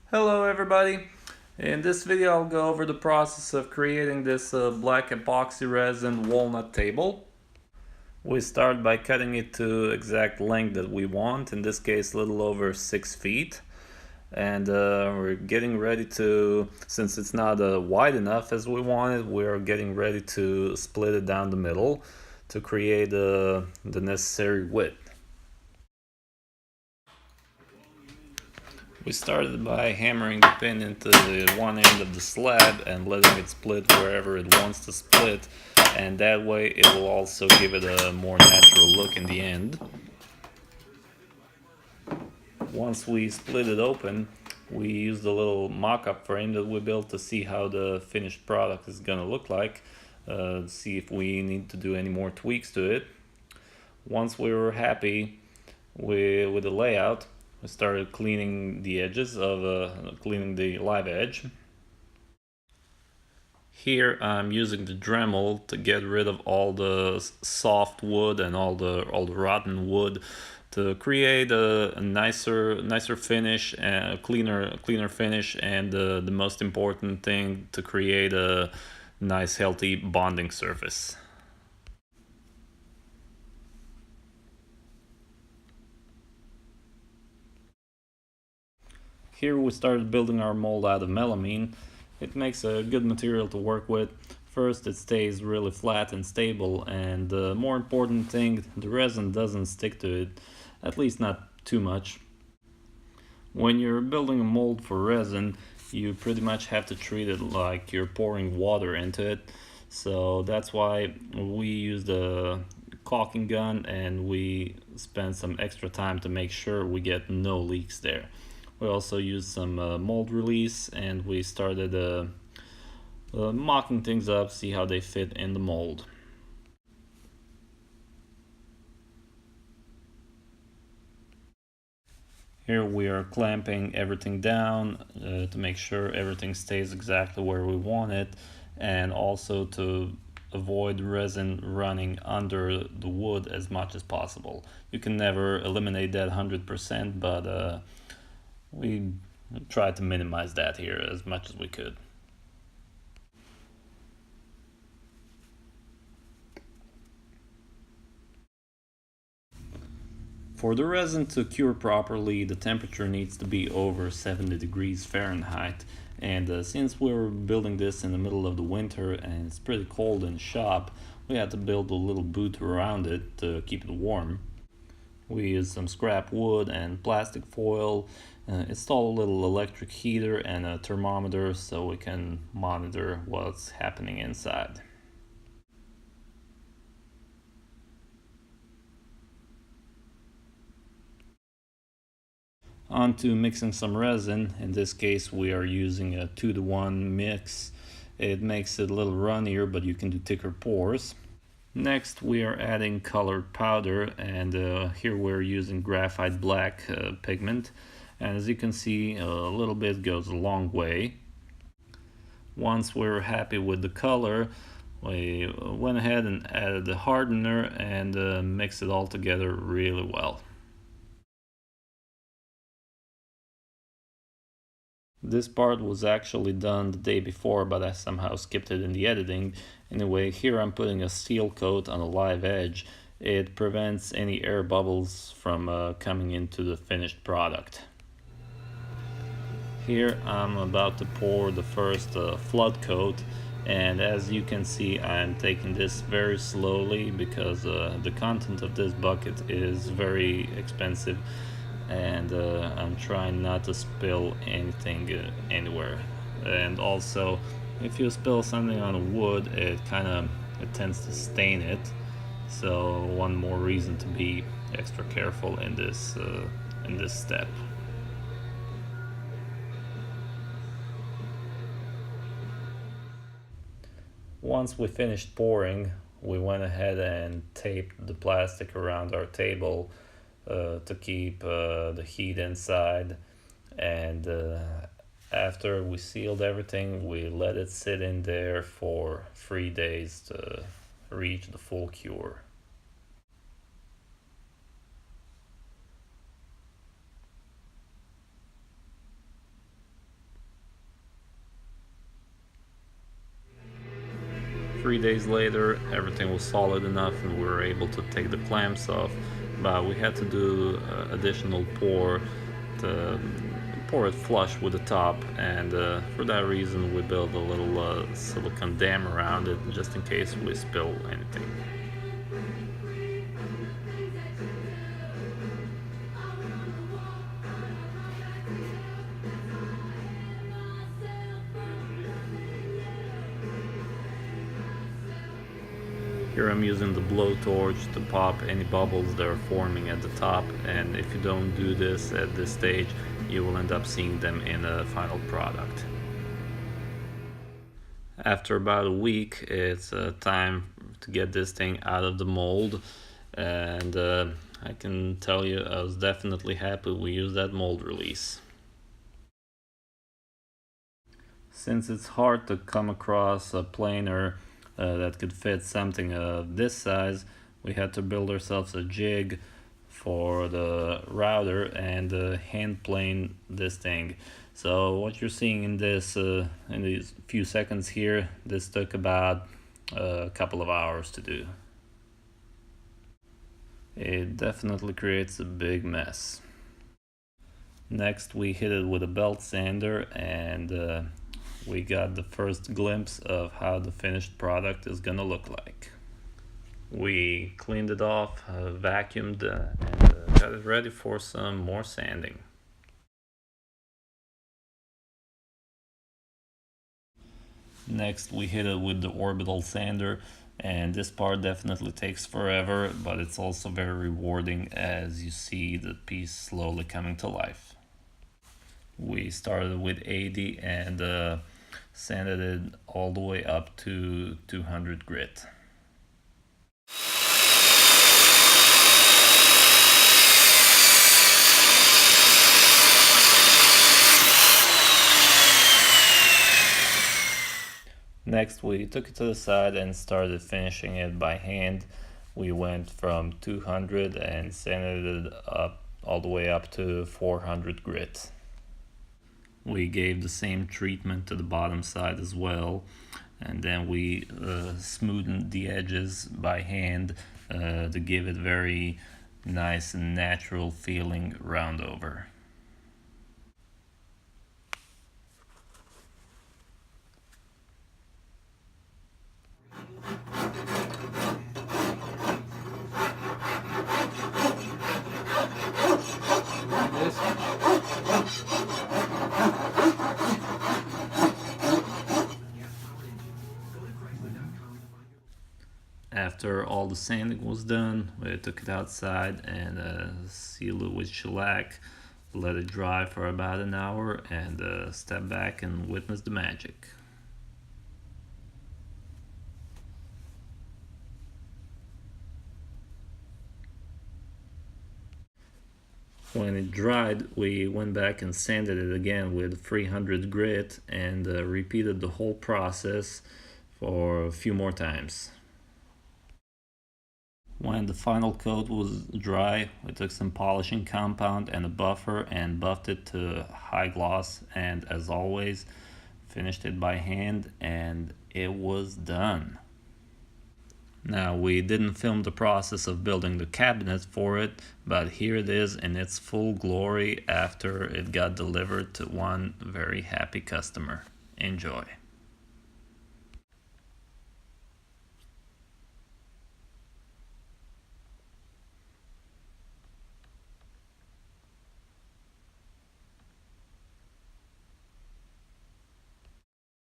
Hello everybody! In this video I'll go over the process of creating this black epoxy resin walnut table. We start by cutting it to exact length that we want, in this case a little over 6 feet. And we're getting ready to, since it's not wide enough as we wanted, we're getting ready to split it down the middle to create the necessary width. We started by hammering the pin into the one end of the slab and letting it split wherever it wants to split, and that way it will also give it a more natural look in the end. Once we split it open, we used a little mock-up frame that we built to see how the finished product is gonna look like, see if we need to do any more tweaks to it. Once we were happy with the layout, we started cleaning the edges of cleaning the live edge. Here I'm using the Dremel to get rid of all the soft wood and all the rotten wood to create a nicer finish and a cleaner finish, and the most important thing, to create a nice healthy bonding surface. Here we started building our mold out of melamine. It makes a good material to work with. First, it stays really flat and stable, and the more important thing, the resin doesn't stick to it, at least not too much. When you're building a mold for resin, you pretty much have to treat it like you're pouring water into it. So that's why we used a caulking gun, and we spent some extra time to make sure we get no leaks there. We also used some mold release, and we started mocking things up, see how they fit in the mold. Here we are clamping everything down to make sure everything stays exactly where we want it, and also to avoid resin running under the wood as much as possible. You can never eliminate that 100%, but we tried to minimize that here as much as we could. For the resin to cure properly, the temperature needs to be over 70 degrees Fahrenheit. And since we were building this in the middle of the winter and it's pretty cold in the shop, we had to build a little booth around it to keep it warm. We used some scrap wood and plastic foil, installed a little electric heater and a thermometer so we can monitor what's happening inside. On to mixing some resin. In this case we are using a 2-to-1 mix. It makes it a little runnier, but you can do thicker pours. Next we are adding colored powder, and here we're using graphite black pigment, and as you can see, a little bit goes a long way. Once we're happy with the color, we went ahead and added the hardener and mixed it all together really well. This part was actually done the day before, but I somehow skipped it in the editing. Anyway, here I'm putting a seal coat on a live edge. It prevents any air bubbles from coming into the finished product. Here I'm about to pour the first flood coat, and as you can see I'm taking this very slowly because the content of this bucket is very expensive, and I'm trying not to spill anything anywhere. And also, if you spill something on wood, it tends to stain it, so one more reason to be extra careful in this step. Once we finished pouring, we went ahead and taped the plastic around our table to keep the heat inside, and after we sealed everything, we let it sit in there for 3 days to reach the full cure. 3 days later, everything was solid enough and we were able to take the clamps off, but we had to do additional pour to pour it flush with the top, and for that reason we built a little silicone dam around it just in case we spill anything. Here I'm using the blowtorch to pop any bubbles that are forming at the top, and if you don't do this at this stage, you will end up seeing them in a final product. After about a week, it's time to get this thing out of the mold, and I can tell you I was definitely happy we used that mold release. Since it's hard to come across a planer that could fit something of this size, we had to build ourselves a jig for the router and hand plane this thing. So what you're seeing in this in these few seconds here, this took about a couple of hours to do. It definitely creates a big mess. Next we hit it with a belt sander, and we got the first glimpse of how the finished product is gonna look like. We cleaned it off, vacuumed, and got it ready for some more sanding. Next we hit it with the orbital sander, and this part definitely takes forever, but it's also very rewarding as you see the piece slowly coming to life. We started with 80 and sanded it all the way up to 200 grit. Next we took it to the side and started finishing it by hand. We went from 200 and sanded it up all the way up to 400 grit. We gave the same treatment to the bottom side as well, and then we smoothed the edges by hand to give it very nice and natural feeling round over. After all the sanding was done, we took it outside and sealed it with shellac, let it dry for about an hour, and step back and witness the magic. When it dried, we went back and sanded it again with 300 grit and repeated the whole process for a few more times. When the final coat was dry, we took some polishing compound and a buffer and buffed it to high gloss, and as always, finished it by hand, and it was done. Now, we didn't film the process of building the cabinet for it, but here it is in its full glory after it got delivered to one very happy customer. Enjoy.